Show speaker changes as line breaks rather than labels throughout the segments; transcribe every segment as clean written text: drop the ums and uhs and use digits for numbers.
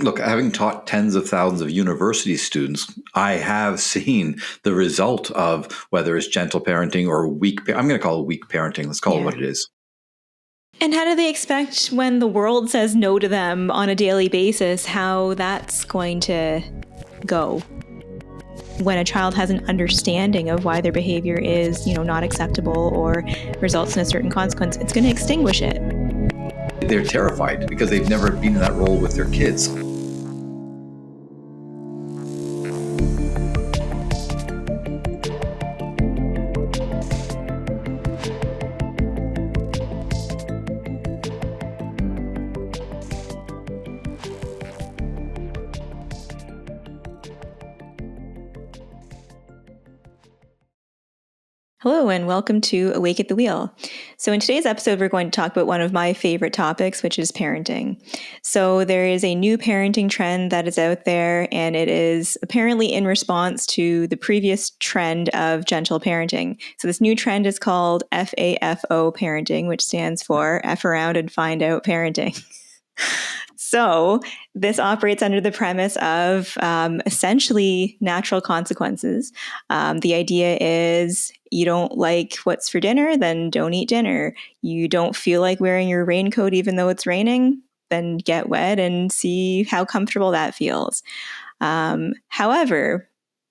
Look, having taught tens of thousands of university students, I have seen the result of whether it's gentle parenting or I'm going to call it weak parenting. Let's call it what it is.
And how do they expect when the world says no to them on a daily basis, how that's going to go? When a child has an understanding of why their behavior is, not acceptable or results in a certain consequence, it's going to extinguish it.
They're terrified because they've never been in that role with their kids.
Hello, and welcome to Awake at the Wheel. So in today's episode, we're going to talk about one of my favorite topics, which is parenting. So there is a new parenting trend that is out there, and it is apparently in response to the previous trend of gentle parenting. So this new trend is called FAFO parenting, which stands for F around and find out parenting. So this operates under the premise of essentially natural consequences. The idea is you don't like what's for dinner, then don't eat dinner. You don't feel like wearing your raincoat even though it's raining, then get wet and see how comfortable that feels. However,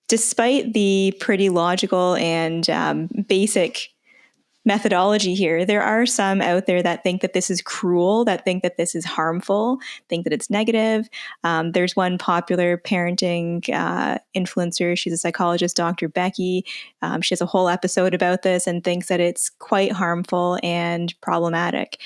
despite the pretty logical and basic methodology here, there are some out there that think that this is cruel, that think that this is harmful, think that it's negative. There's one popular parenting influencer. She's a psychologist, Dr. Becky. She has a whole episode about this and thinks that it's quite harmful and problematic.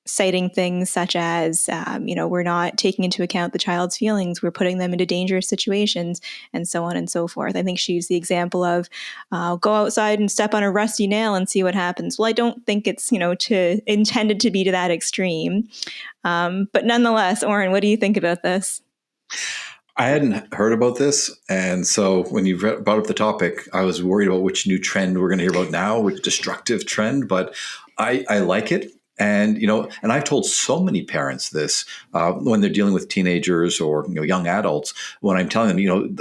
Citing things such as, we're not taking into account the child's feelings, we're putting them into dangerous situations, and so on and so forth. I think she used the example of go outside and step on a rusty nail and see what happens. Well, I don't think it's, intended to be to that extreme. But nonetheless, Oren, what do you think about this?
I hadn't heard about this. And so when you brought up the topic, I was worried about which new trend we're going to hear about now, which destructive trend, but I like it. And, and I've told so many parents this when they're dealing with teenagers or, young adults, when I'm telling them,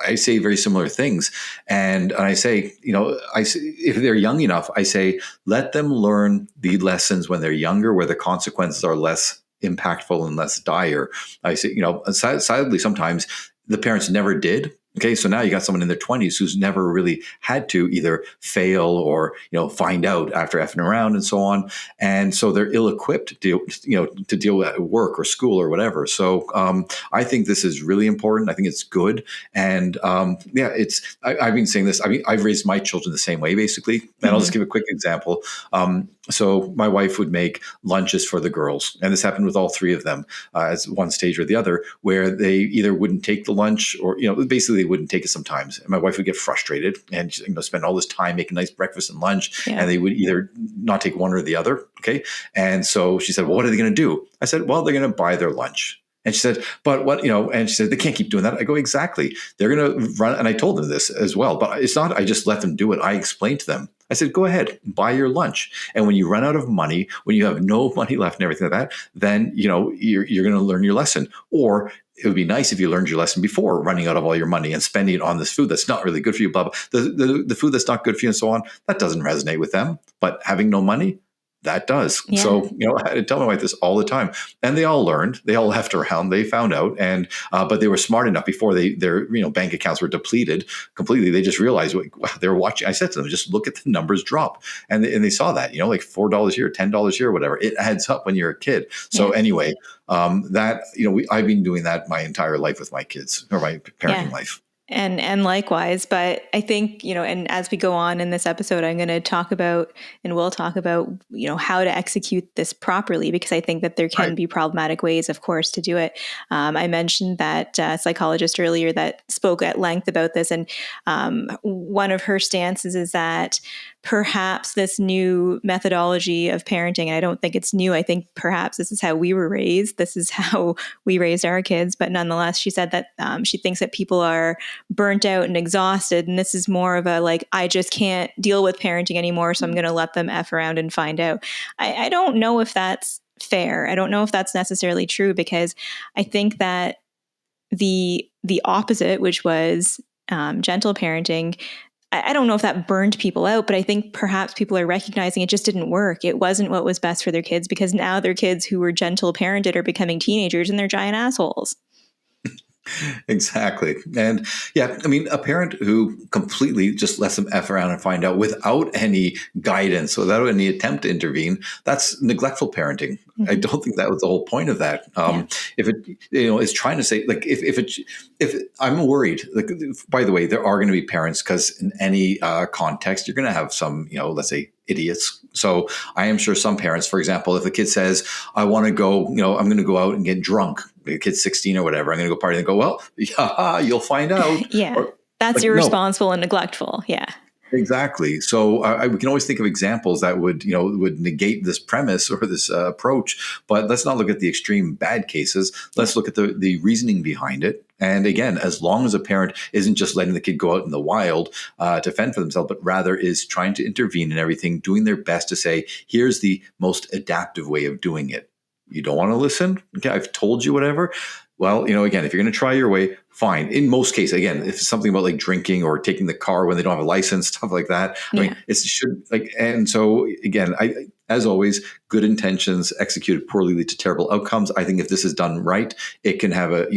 I say very similar things. And I say, if they're young enough, I say, let them learn the lessons when they're younger, where the consequences are less impactful and less dire. I say, sadly, sometimes the parents never did. Okay, so now you got someone in their 20s who's never really had to either fail or find out after effing around and so on, and so they're ill-equipped to deal with work or school or whatever. So I think this is really important. I think it's good, and I've been saying this. I mean, I've raised my children the same way, basically, and I'll just give a quick example. So my wife would make lunches for the girls, and this happened with all three of them as one stage or the other, where they either wouldn't take the lunch or basically they wouldn't take it sometimes. And my wife would get frustrated and spend all this time making nice breakfast and lunch, and they would either not take one or the other. Okay, and so she said, "Well, what are they going to do?" I said, "Well, they're going to buy their lunch." And she said, "But what, and she said, "They can't keep doing that." I go, "Exactly. They're going to run." And I told them this as well, but it's not, I just let them do it. I explained to them. I said, "Go ahead, buy your lunch. And when you run out of money, when you have no money left and everything like that, then, you're going to learn your lesson. Or it would be nice if you learned your lesson before running out of all your money and spending it on this food that's not really good for you, blah, blah. The food that's not good for you and so on." That doesn't resonate with them. But having no money, that does. Yeah. So, I had to tell my wife this all the time, and they all learned. They all left around. They found out, and but they were smart enough before their bank accounts were depleted completely. They just realized they were watching. I said to them, "Just look at the numbers drop," and they saw that, like $4 here, $10 here, whatever. It adds up when you're a kid. So anyway, I've been doing that my entire life with my kids, or my parenting life.
And likewise, but I think, and as we go on in this episode, I'm going to talk about, and we'll talk about, how to execute this properly, because I think that there can be problematic ways, of course, to do it. I mentioned that psychologist earlier that spoke at length about this. And one of her stances is that perhaps this new methodology of parenting, and I don't think it's new, I think perhaps this is how we were raised. This is how we raised our kids. But nonetheless, she said that she thinks that people are burnt out and exhausted. And this is more of a I just can't deal with parenting anymore, so I'm going to let them F around and find out. I don't know if that's fair. I don't know if that's necessarily true, because I think that the opposite, which was gentle parenting, I don't know if that burned people out, but I think perhaps people are recognizing it just didn't work. It wasn't what was best for their kids, because now their kids who were gentle parented are becoming teenagers and they're giant assholes.
Exactly. And yeah, I mean, a parent who completely just lets them F around and find out without any guidance, without any attempt to intervene, that's neglectful parenting. I don't think that was the whole point of that.
Yeah.
If it, is trying to say, like, if I'm worried, like, by the way, there are going to be parents, because in any context, you're going to have some, let's say, idiots. So I am sure some parents, for example, if a kid says, I want to go, I'm going to go out and get drunk, the kid's 16 or whatever, I'm going to go party, and go, well, yeah, you'll find out.
Yeah.
Or,
that's
like, no.
irresponsible and neglectful. Yeah.
Exactly. So we can always think of examples that would negate this premise or this approach. But let's not look at the extreme bad cases. Let's look at the reasoning behind it. And again, as long as a parent isn't just letting the kid go out in the wild to fend for themselves, but rather is trying to intervene in everything, doing their best to say, here's the most adaptive way of doing it. You don't want to listen? Okay, I've told you whatever. Well, again, if you're going to try your way, fine. In most cases, again, if it's something about like drinking or taking the car when they don't have a license, stuff like that, I mean, it should and so again, as always, good intentions executed poorly lead to terrible outcomes. I think if this is done right, it can have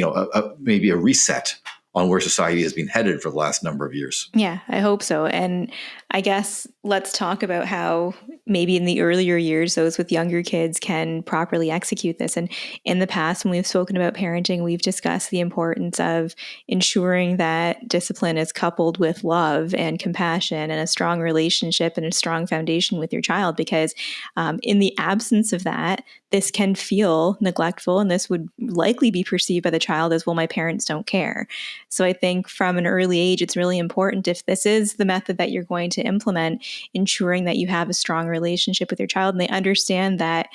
maybe a reset on where society has been headed for the last number of years.
Yeah, I hope so. And I guess let's talk about how maybe in the earlier years, those with younger kids can properly execute this. And in the past, when we've spoken about parenting, we've discussed the importance of ensuring that discipline is coupled with love and compassion and a strong relationship and a strong foundation with your child. Because in the absence of that, this can feel neglectful, and this would likely be perceived by the child as, well, my parents don't care. So I think from an early age, it's really important, if this is the method that you're going to implement, ensuring that you have a strong relationship with your child and they understand that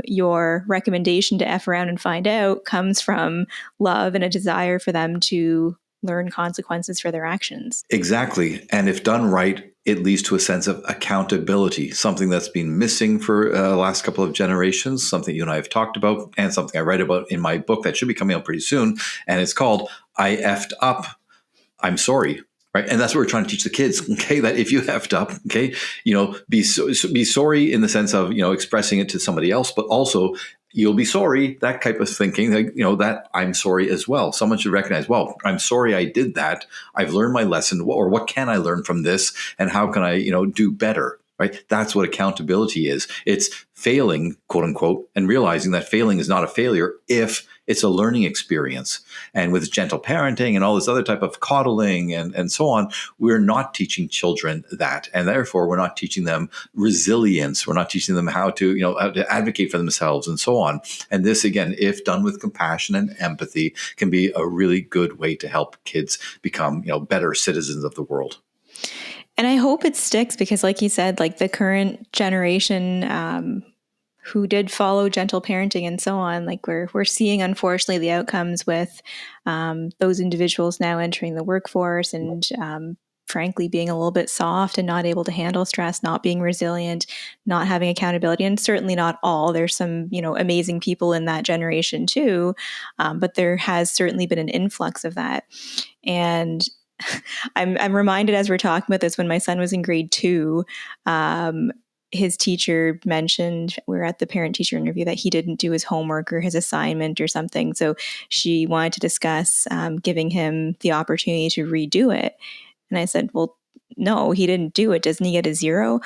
your recommendation to F around and find out comes from love and a desire for them to learn consequences for their actions.
Exactly. And if done right, it leads to a sense of accountability, something that's been missing for the last couple of generations, something you and I have talked about, and something I write about in my book that should be coming out pretty soon. And it's called I Effed Up, I'm Sorry. Right. And that's what we're trying to teach the kids. Okay. That if you effed up, okay, be sorry in the sense of, expressing it to somebody else, but also you'll be sorry, that type of thinking, that I'm sorry as well. Someone should recognize, well, I'm sorry I did that. I've learned my lesson, or what can I learn from this? And how can I, do better? Right. That's what accountability is. It's failing, quote unquote, and realizing that failing is not a failure if it's a learning experience. And with gentle parenting and all this other type of coddling and so on, we're not teaching children that. And therefore, we're not teaching them resilience. We're not teaching them how to advocate for themselves and so on. And this, again, if done with compassion and empathy, can be a really good way to help kids become, better citizens of the world.
And I hope it sticks, because like you said, like the current generation who did follow gentle parenting and so on, like we're seeing, unfortunately, the outcomes with those individuals now entering the workforce and frankly being a little bit soft and not able to handle stress, not being resilient, not having accountability. And certainly not all. There's some amazing people in that generation too, but there has certainly been an influx of that. And I'm reminded, as we're talking about this, when my son was in grade 2, his teacher mentioned, we were at the parent-teacher interview, that he didn't do his homework or his assignment or something. So she wanted to discuss giving him the opportunity to redo it. And I said, well, no, he didn't do it. Doesn't he get a 0?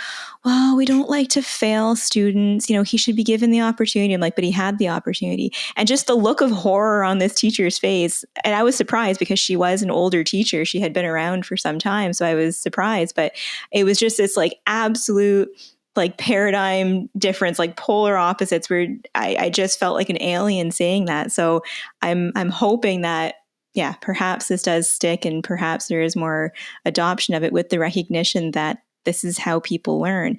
Well, we don't like to fail students. He should be given the opportunity. I'm like, but he had the opportunity. And just the look of horror on this teacher's face. And I was surprised, because she was an older teacher. She had been around for some time. So I was surprised. But it was just this absolute paradigm difference, polar opposites, where I just felt like an alien saying that. So I'm hoping that, yeah, perhaps this does stick, and perhaps there is more adoption of it, with the recognition that this is how people learn.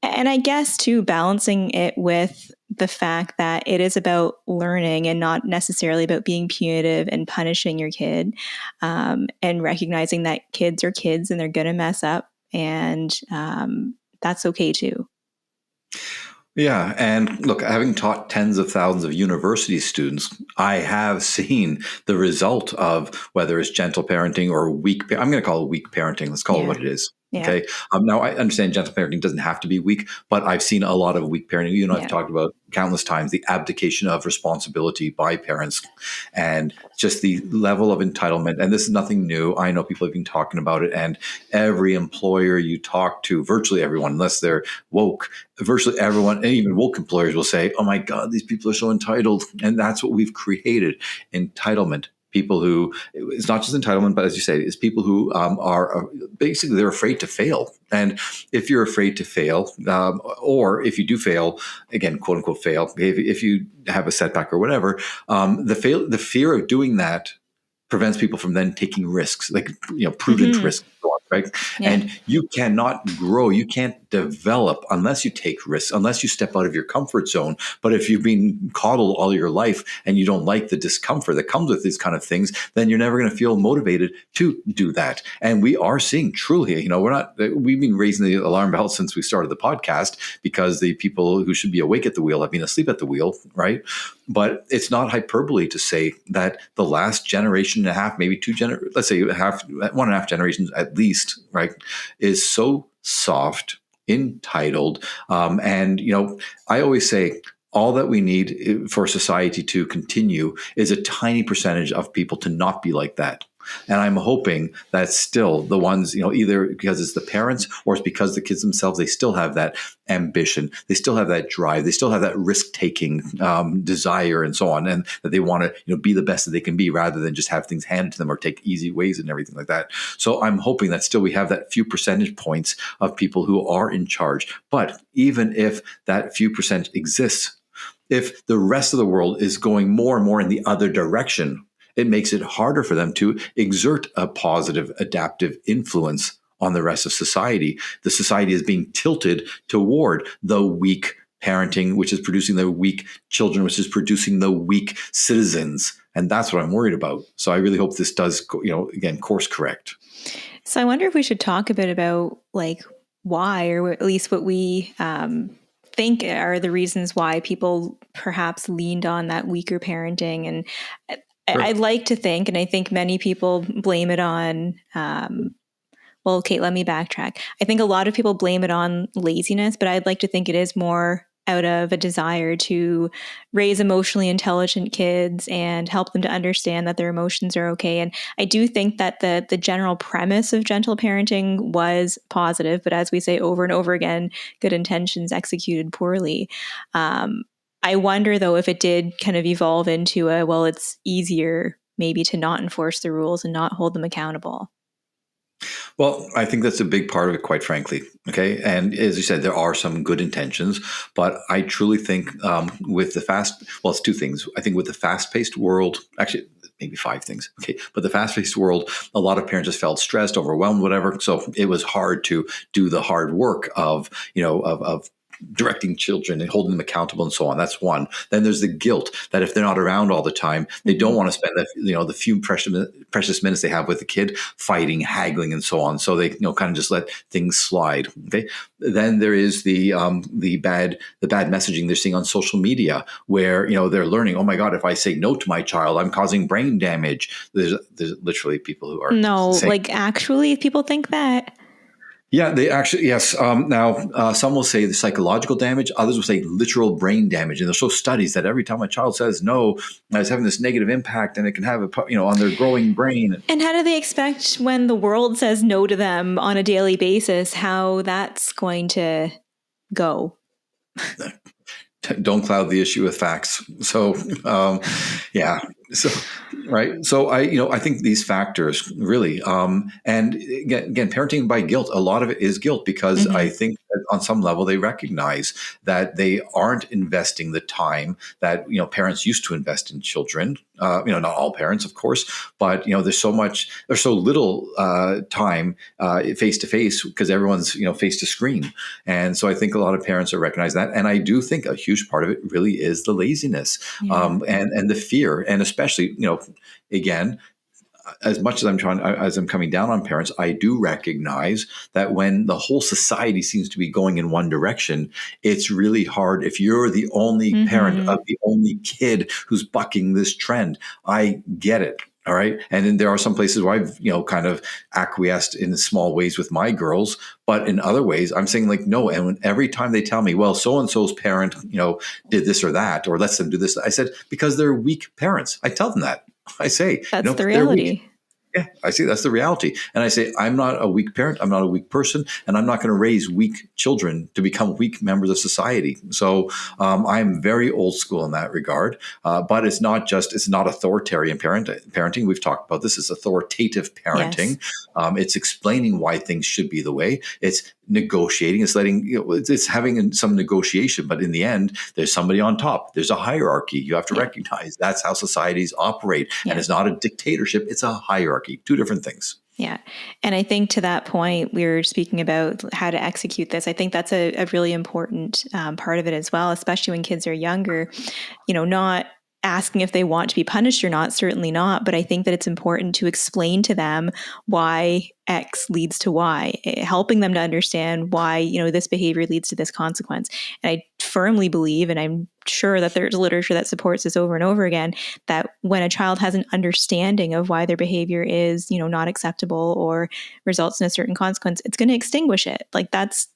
And I guess too, balancing it with the fact that it is about learning and not necessarily about being punitive and punishing your kid, and recognizing that kids are kids and they're going to mess up, and that's okay too.
Yeah. And look, having taught tens of thousands of university students, I have seen the result of whether it's gentle parenting or I'm going to call it weak parenting. Let's call it
Yeah.
what it is.
Yeah.
Okay. Now, I understand gentle parenting doesn't have to be weak, but I've seen a lot of weak parenting. I've
Yeah.
talked about countless times the abdication of responsibility by parents and just the level of entitlement. And this is nothing new. I know people have been talking about it, and every employer you talk to, virtually everyone, unless they're woke, virtually everyone, and even woke employers will say, "Oh my God, these people are so entitled," and that's what we've created: entitlement. People who, it's not just entitlement, but as you say, it's people who are basically, they're afraid to fail. And if you're afraid to fail, or if you do fail, again, quote unquote fail, if you have a setback or whatever, the fear of doing that prevents people from then taking risks, like prudent
Hmm.
risks, right?
Yeah.
And you cannot grow, you can't develop unless you take risks, unless you step out of your comfort zone. But if you've been coddled all your life and you don't like the discomfort that comes with these kind of things, then you're never going to feel motivated to do that. And we are seeing truly, we've been raising the alarm bell since we started the podcast because the people who should be awake at the wheel have been asleep at the wheel, right? But it's not hyperbole to say that the last generation and a half, maybe let's say half, 1.5 generations at least, right, is so soft, entitled, and I always say all that we need for society to continue is a tiny percentage of people to not be like that. And I'm hoping that still the ones, either because it's the parents or it's because the kids themselves, they still have that ambition, they still have that drive, they still have that risk taking desire and so on, and that they want to be the best that they can be rather than just have things handed to them or take easy ways and everything like that. So I'm hoping that still we have that few percentage points of people who are in charge. But even if that few percent exists, if the rest of the world is going more and more in the other direction, it makes it harder for them to exert a positive adaptive influence on the rest of society. The society is being tilted toward the weak parenting, which is producing the weak children, which is producing the weak citizens. And that's what I'm worried about. So I really hope this does, again, course correct.
So I wonder if we should talk a bit about like why, or at least what we think are the reasons why people perhaps leaned on that weaker parenting. And
Sure.
I'd like to think, and I think many people blame it on, well, okay, let me backtrack. I think a lot of people blame it on laziness, but I'd like to think it is more out of a desire to raise emotionally intelligent kids and help them to understand that their emotions are okay. And I do think that the general premise of gentle parenting was positive, but as we say over and over again, good intentions executed poorly. I wonder though if it did kind of evolve into well, it's easier maybe to not enforce the rules and not hold them accountable.
Well, I think that's a big part of it, quite frankly. Okay. And as you said, there are some good intentions, but I truly think with the well, it's two things. I think with the fast paced world, actually, maybe five things. Okay. But the fast paced world, a lot of parents just felt stressed, overwhelmed, whatever. So it was hard to do the hard work of, of directing children and holding them accountable and so on. That's one. Then there's the guilt that if they're not around all the time, they don't want to spend the few precious minutes they have with the kid fighting, haggling, and so on. So they kind of just let things slide. Okay. Then there is the bad messaging they're seeing on social media, where they're learning. Oh my God, if I say no to my child, I'm causing brain damage. There's literally people who are
No,
saying.
like actually, people think that.
Yeah, they actually, yes. Now, some will say the psychological damage, others will say literal brain damage. And there's so studies that every time a child says no, it's having this negative impact and it can have on their growing brain.
And how do they expect when the world says no to them on a daily basis, how that's going to go?
Don't cloud the issue with facts. So, yeah. So, right. So I think these factors really, and again, parenting by guilt, a lot of it is guilt because I
Mm-hmm.
think that on some level they recognize that they aren't investing the time that, parents used to invest in children. Not all parents, of course, but, there's so little time face to face because everyone's, face to screen. And so I think a lot of parents are recognizing that. And I do think a huge part of it really is the laziness
Yeah.
and the fear. And especially, again, as much as as I'm coming down on parents, I do recognize that when the whole society seems to be going in one direction, it's really hard if you're the only parent of the only kid who's bucking this trend. I get it. All right. And then there are some places where I've, kind of acquiesced in small ways with my girls, but in other ways I'm saying like, no. And every time they tell me, well, so-and-so's parent, did this or that, or lets them do this, I said, because they're weak parents. I tell them that. I say,
That's the
they're weak.
reality.
Yeah, I see. That's the reality. And I say, I'm not a weak parent. I'm not a weak person. And I'm not going to raise weak children to become weak members of society. So I'm very old school in that regard. But it's not authoritarian parenting. We've talked about this. It's authoritative parenting. Yes. It's explaining why things should be the way. It's negotiating. It's letting, it's having some negotiation. But in the end, there's somebody on top. There's a hierarchy. You have to recognize that's how societies operate. Yeah. And it's not a dictatorship. It's a hierarchy. Two different things.
Yeah. And I think to that point, we were speaking about how to execute this. I think that's a really important part of it as well, especially when kids are younger, not asking if they want to be punished or not, certainly not. But I think that it's important to explain to them why X leads to Y, helping them to understand why, this behavior leads to this consequence. And I firmly believe, and I'm sure that there's literature that supports this over and over again, that when a child has an understanding of why their behavior is, not acceptable or results in a certain consequence, it's going to extinguish it. Like that's,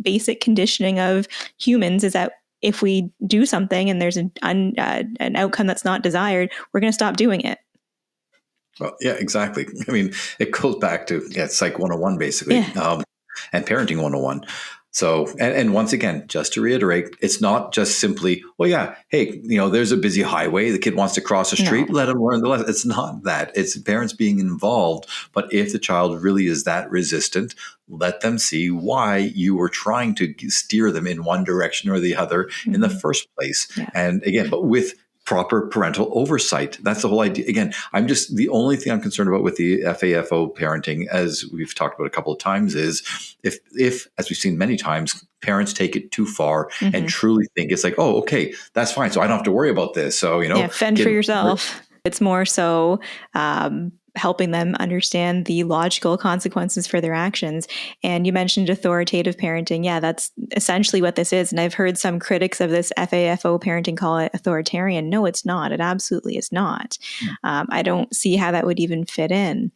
basic conditioning of humans is that if we do something and there's an outcome that's not desired, we're going to stop doing it.
Well, yeah, exactly. I mean, it goes back to Psych 101, basically, and Parenting 101. So, and once again, just to reiterate, it's not just simply, well, yeah, hey, there's a busy highway. The kid wants to cross the street. Let him learn the lesson. It's not that. It's parents being involved. But if the child really is that resistant, let them see why you were trying to steer them in one direction or the other in the first place. Yeah. And again, but with proper parental oversight. That's the whole idea. Again, the only thing I'm concerned about with the FAFO parenting, as we've talked about a couple of times, is if as we've seen many times, parents take it too far and truly think it's like, oh, okay, that's fine. So I don't have to worry about this. So,
fend for yourself. It's more so helping them understand the logical consequences for their actions. And you mentioned authoritative parenting. Yeah, that's essentially what this is. And I've heard some critics of this FAFO parenting call it authoritarian. No, it's not. It absolutely is not. I don't see how that would even fit in.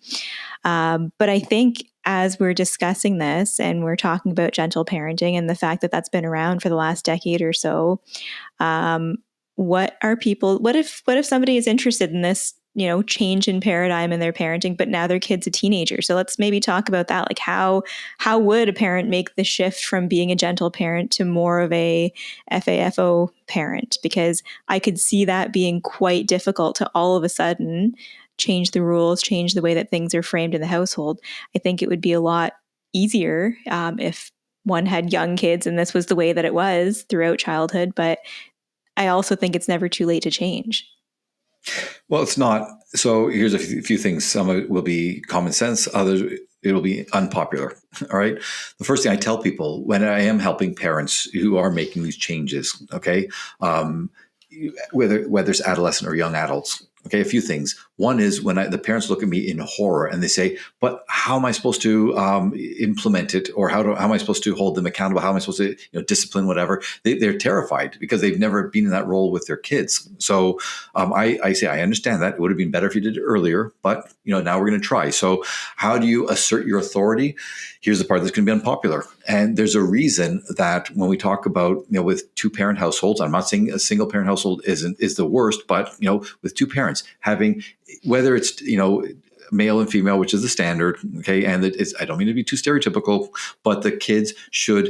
But I think as we're discussing this and we're talking about gentle parenting and the fact that that's been around for the last decade or so, what if somebody is interested in this, change in paradigm in their parenting, but now their kid's a teenager? So let's maybe talk about that. Like how would a parent make the shift from being a gentle parent to more of a FAFO parent? Because I could see that being quite difficult to all of a sudden change the rules, change the way that things are framed in the household. I think it would be a lot easier if one had young kids and this was the way that it was throughout childhood. But I also think it's never too late to change.
Well, it's not. So here's a few things. Some of it will be common sense. Others, it will be unpopular. All right. The first thing I tell people when I am helping parents who are making these changes, okay, whether it's adolescent or young adults, okay, a few things. One is when the parents look at me in horror and they say, but how am I supposed to implement it? Or how am I supposed to hold them accountable? How am I supposed to discipline, whatever? They're terrified because they've never been in that role with their kids. So I say, I understand that. It would have been better if you did it earlier, but now we're going to try. So how do you assert your authority? Here's the part that's going to be unpopular. And there's a reason that when we talk about, with two-parent households, I'm not saying a single-parent household is the worst, but, with two parents having, whether it's, male and female, which is the standard, okay, and I don't mean to be too stereotypical, but the kids should,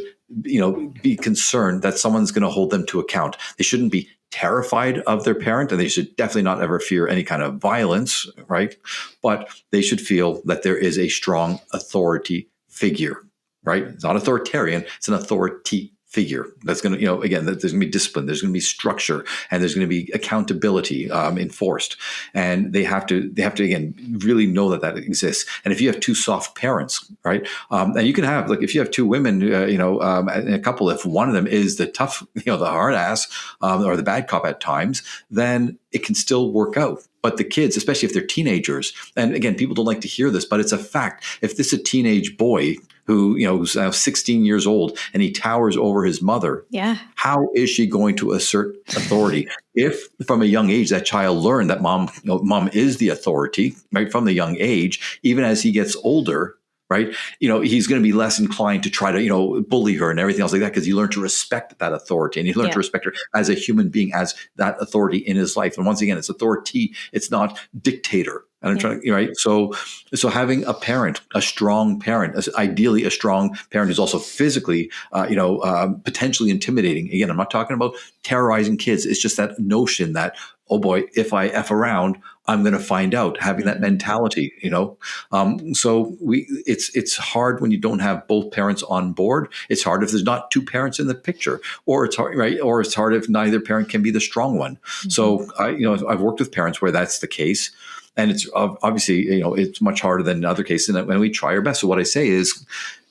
be concerned that someone's going to hold them to account. They shouldn't be terrified of their parent, and they should definitely not ever fear any kind of violence, right? But they should feel that there is a strong authority figure, right? It's not authoritarian, it's an authority figure that's going to, again, that there's going to be discipline, there's going to be structure, and there's going to be accountability enforced. And they have to, again, really know that exists. And if you have two soft parents, right, and you can have, like, if you have two women, in a couple, if one of them is the tough, the hard ass, or the bad cop at times, then it can still work out. But the kids, especially if they're teenagers, and again, people don't like to hear this, but it's a fact. If this is a teenage boy who's now 16 years old and he towers over his mother, how is she going to assert authority? If from a young age that child learned that mom is the authority, right, from the young age, even as he gets older, right, he's going to be less inclined to try to, bully her and everything else like that, because he learned to respect that authority, and he learned to respect her as a human being, as that authority in his life. And once again, it's authority, it's not dictator. And I'm trying to, right? So having a parent, a strong parent, ideally a strong parent who's also physically, potentially intimidating. Again, I'm not talking about terrorizing kids. It's just that notion that, oh boy, if I F around, I'm going to find out, having that mentality, So it's hard when you don't have both parents on board. It's hard if there's not two parents in the picture, or it's hard, right? Or it's hard if neither parent can be the strong one. So I've worked with parents where that's the case. And it's obviously, it's much harder than in other cases. And when we try our best. So what I say is,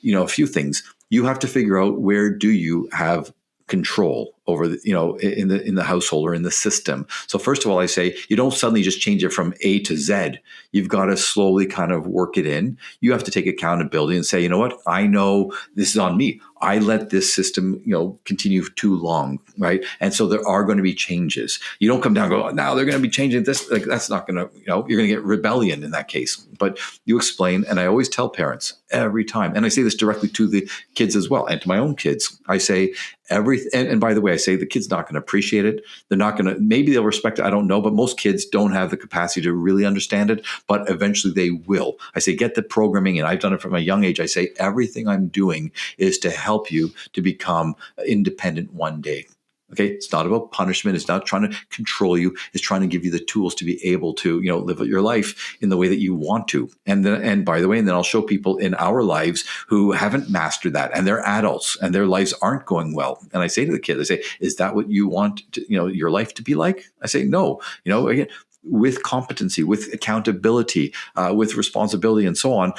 a few things. You have to figure out, where do you have control over in the household or in the system. So first of all, I say, you don't suddenly just change it from A to Z. You've got to slowly kind of work it in. You have to take accountability and say, you know what? I know this is on me. I let this system, continue too long, right? And so there are going to be changes. You don't come down and go, now they're going to be changing this. Like, that's not going to, you're going to get rebellion in that case. But you explain, and I always tell parents every time, and I say this directly to the kids as well, and to my own kids. I say everything, and by the way, I say the kid's not going to appreciate it. They're not going to, maybe they'll respect it. I don't know, but most kids don't have the capacity to really understand it, but eventually they will. I say, get the programming, and I've done it from a young age. I say, everything I'm doing is to help you to become independent one day. Okay, it's not about punishment. It's not trying to control you. It's trying to give you the tools to be able to, live your life in the way that you want to. And by the way, and then I'll show people in our lives who haven't mastered that, and they're adults and their lives aren't going well. And I say to the kid, I say, is that what you want to, your life to be like? I say, no. Again, with competency, with accountability, with responsibility, and so on,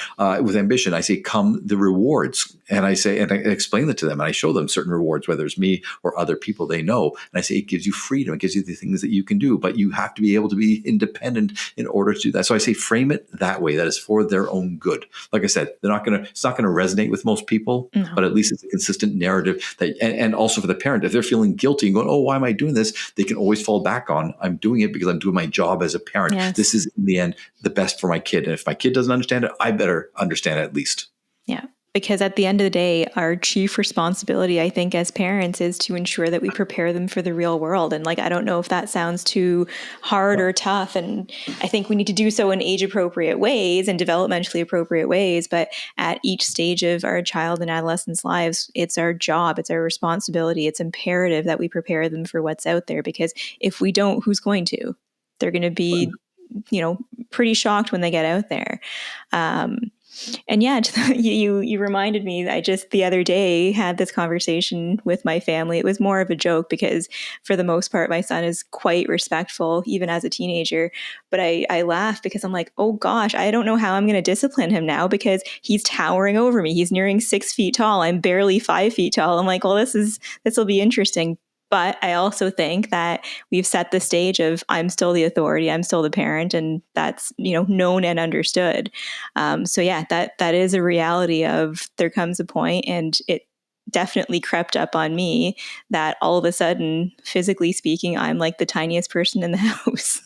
with ambition, I say, come the rewards. And I say, and I explain that to them, and I show them certain rewards, whether it's me or other people they know. And I say, it gives you freedom. It gives you the things that you can do, but you have to be able to be independent in order to do that. So I say, frame it that way, that is for their own good. Like I said, it's not going to resonate with most people, but at least it's a consistent narrative that, and also for the parent, if they're feeling guilty and going, oh, why am I doing this? They can always fall back on, I'm doing it because I'm doing my job as a parent.
Yes.
This is, in the end, the best for my kid. And if my kid doesn't understand it, I better understand it at least.
Yeah. Because at the end of the day, our chief responsibility, I think, as parents, is to ensure that we prepare them for the real world. And I don't know if that sounds too hard or tough. And I think we need to do so in age appropriate ways and developmentally appropriate ways. But at each stage of our child and adolescent's lives, it's our job, it's our responsibility, it's imperative that we prepare them for what's out there. Because if we don't, who's going to? They're going to be, pretty shocked when they get out there. And yeah, you reminded me, I just the other day had this conversation with my family. It was more of a joke because for the most part, my son is quite respectful, even as a teenager. But I laugh because I'm like, oh gosh, I don't know how I'm going to discipline him now because he's towering over me. He's nearing 6 feet tall. I'm barely 5 feet tall. I'm like, well, this will be interesting. But I also think that we've set the stage of I'm still the authority, I'm still the parent, and that's known and understood. So yeah, that is a reality of there comes a point, and it definitely crept up on me that all of a sudden, physically speaking, I'm like the tiniest person in the house.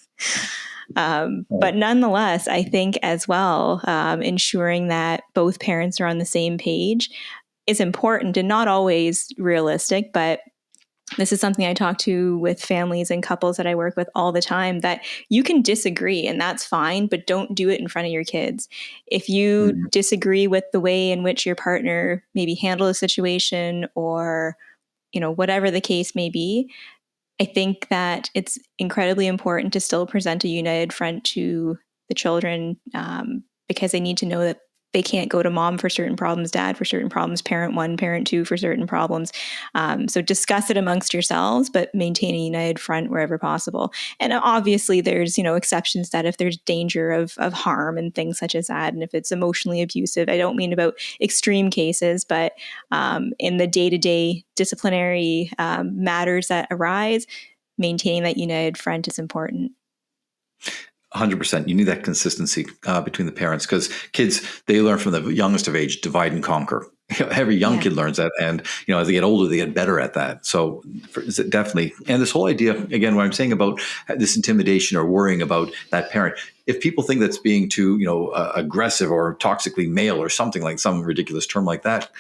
But nonetheless, I think as well, ensuring that both parents are on the same page is important and not always realistic, but this is something I talk to with families and couples that I work with all the time, that you can disagree and that's fine, but don't do it in front of your kids. If you disagree with the way in which your partner maybe handled a situation or, whatever the case may be, I think that it's incredibly important to still present a united front to the children because they need to know that they can't go to mom for certain problems, dad for certain problems, parent one, parent two for certain problems. So discuss it amongst yourselves, but maintain a united front wherever possible. And obviously there's, exceptions that if there's danger of harm and things such as that, and if it's emotionally abusive, I don't mean about extreme cases, but in the day-to-day disciplinary matters that arise, maintaining that united front is important.
100%. You need that consistency between the parents, because kids, they learn from the youngest of age, divide and conquer. Every young kid learns that. And, as they get older, they get better at that. So definitely. And this whole idea, again, what I'm saying about this intimidation or worrying about that parent, if people think that's being too, aggressive or toxically male or something like some ridiculous term like that,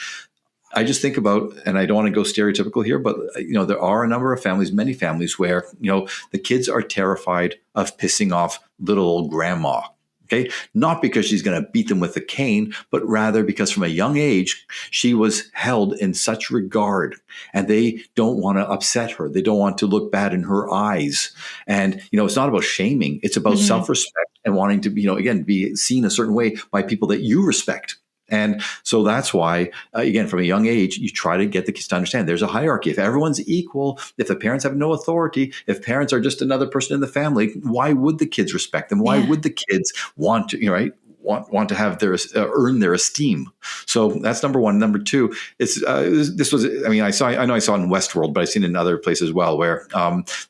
I just think about, and I don't want to go stereotypical here, but there are a number of families, many families where the kids are terrified of pissing off little old grandma. Okay, not because she's going to beat them with a cane, but rather because from a young age she was held in such regard, and they don't want to upset her. They don't want to look bad in her eyes. And it's not about shaming; it's about self-respect and wanting to, again, be seen a certain way by people that you respect. And so that's why, again, from a young age, you try to get the kids to understand there's a hierarchy. If everyone's equal, if the parents have no authority, if parents are just another person in the family, why would the kids respect them? Why would the kids want to, want to have their earn their esteem? So that's number one. Number two, it's this was, I know I saw it in Westworld, but I've seen it in other places as well, where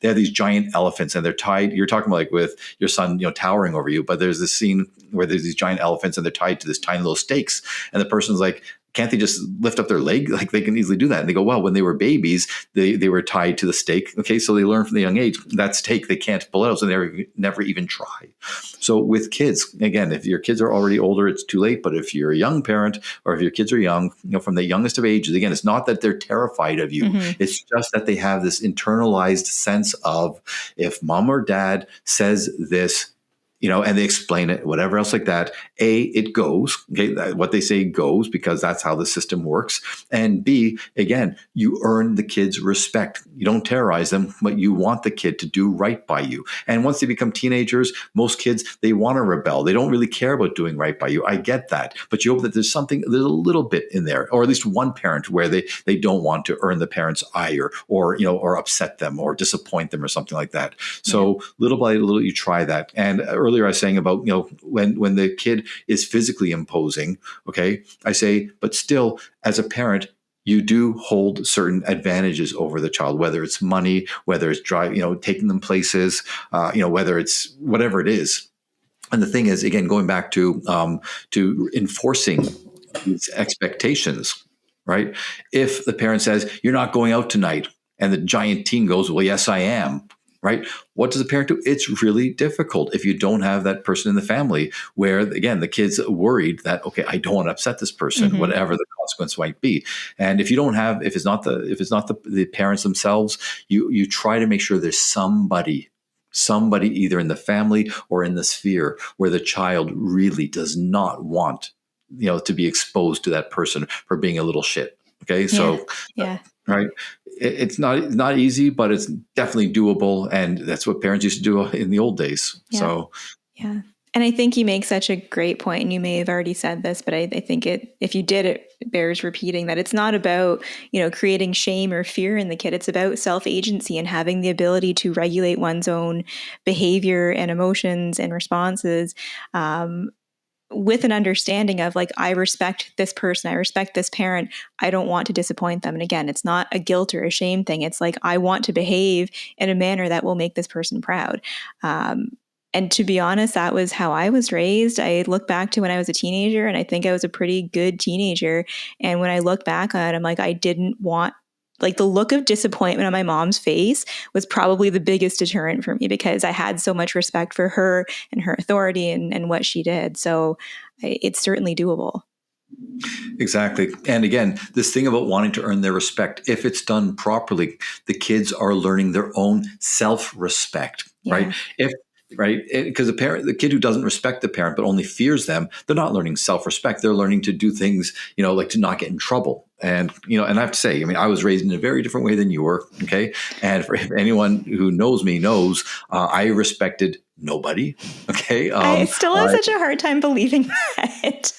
they have these giant elephants and they're tied. You're talking about like with your son, towering over you, but there's this scene where there's these giant elephants and they're tied to this tiny little stakes, and the person's like, can't they just lift up their leg? Like, they can easily do that. And they go, well, when they were babies, they were tied to the stake. Okay, so they learn from the young age that stake they can't pull out, so they never even try. So with kids, again, if your kids are already older, it's too late. But if you're a young parent, or if your kids are young, from the youngest of ages, again, it's not that they're terrified of you. It's just that they have this internalized sense of, if mom or dad says this, and they explain it, whatever else like that, A, it goes. Okay, what they say goes, because that's how the system works. And B, again, you earn the kids' respect. You don't terrorize them, but you want the kid to do right by you. And once they become teenagers, most kids, they want to rebel. They don't really care about doing right by you. I get that. But you hope that there's a little bit in there, or at least one parent where they don't want to earn the parent's ire, or upset them or disappoint them or something like that. So little by little, you try that. And earlier I was saying about, when the kid is physically imposing, okay, I say, but still, as a parent, you do hold certain advantages over the child, whether it's money, whether it's taking them places, whether it's whatever it is. And the thing is, again, going back to enforcing these expectations, right? If the parent says, you're not going out tonight, and the giant teen goes, well, yes, I am. Right? What does a parent do? It's really difficult if you don't have that person in the family where, again, the kid's worried that, okay, I don't want to upset this person, whatever the consequence might be. And if it's not the parents themselves, you try to make sure there's somebody either in the family or in the sphere where the child really does not want, to be exposed to that person for being a little shit. Okay. So, right. It's not easy, but it's definitely doable. And that's what parents used to do in the old days.
Yeah.
So,
yeah. And I think you make such a great point, and you may have already said this, but I think if you did, it bears repeating, that it's not about, creating shame or fear in the kid. It's about self-agency and having the ability to regulate one's own behavior and emotions and responses, with an understanding of, like, I respect this person, I respect this parent, I don't want to disappoint them. And again, it's not a guilt or a shame thing. It's like, I want to behave in a manner that will make this person proud. And to be honest, that was how I was raised. I look back to when I was a teenager, and I think I was a pretty good teenager. And when I look back on it, I'm like, I didn't want, like, the look of disappointment on my mom's face was probably the biggest deterrent for me, because I had so much respect for her and her authority and what she did. So it's certainly doable.
Exactly. And again, this thing about wanting to earn their respect, if it's done properly, the kids are learning their own self-respect, right? right? Because the kid who doesn't respect the parent but only fears them, they're not learning self-respect. They're learning to do things, like to not get in trouble. And and I have to say, I mean, I was raised in a very different way than you were. Okay, and for anyone who knows me knows I respected nobody. Okay,
I still have such a hard time believing that.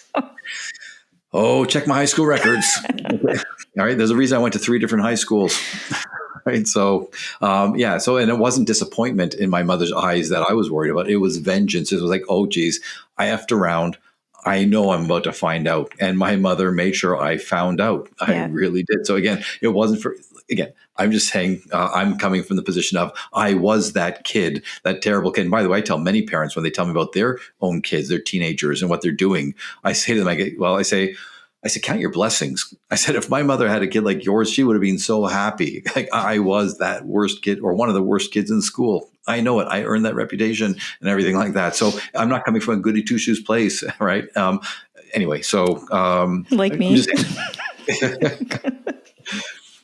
Oh, check my high school records. Okay. All right. There's a reason I went to 3 different high schools. Right. So, and it wasn't disappointment in my mother's eyes that I was worried about. It was vengeance. It was like, oh, geez, I effed around. I know I'm about to find out. And my mother made sure I found out. I really did. So again, it wasn't I'm just saying, I'm coming from the position of I was that kid, that terrible kid. And by the way, I tell many parents when they tell me about their own kids, their teenagers and what they're doing, I say to them, I say, count your blessings. I said, if my mother had a kid like yours, she would have been so happy. Like I was that worst kid or one of the worst kids in school. I know it. I earned that reputation and everything like that. So I'm not coming from a goody two shoes place. Right. Anyway, so
like me.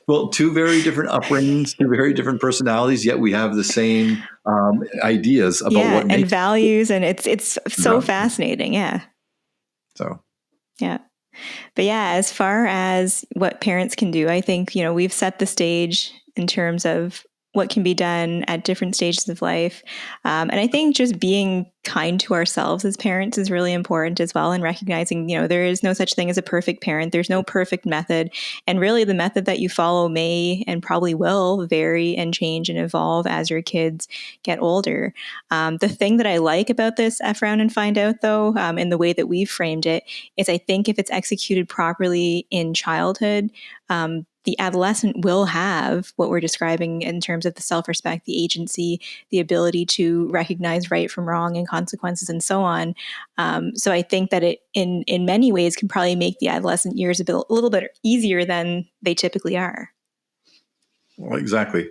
Well, 2 very different upbringings, 2 very different personalities, yet we have the same ideas about what makes
and values, and it's so fascinating. Yeah.
So.
Yeah. But as far as what parents can do, I think, we've set the stage in terms of what can be done at different stages of life. And I think just being kind to ourselves as parents is really important as well, and recognizing, there is no such thing as a perfect parent. There's no perfect method. And really the method that you follow may and probably will vary and change and evolve as your kids get older. The thing that I like about this F round and find out, though, in the way that we've framed it, is I think if it's executed properly in childhood, the adolescent will have what we're describing in terms of the self-respect, the agency, the ability to recognize right from wrong and consequences and so on. So I think that it, in many ways, can probably make the adolescent years a little bit easier than they typically are.
Well, exactly.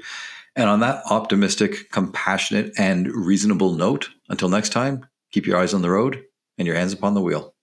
And on that optimistic, compassionate, and reasonable note, until next time, keep your eyes on the road and your hands upon the wheel.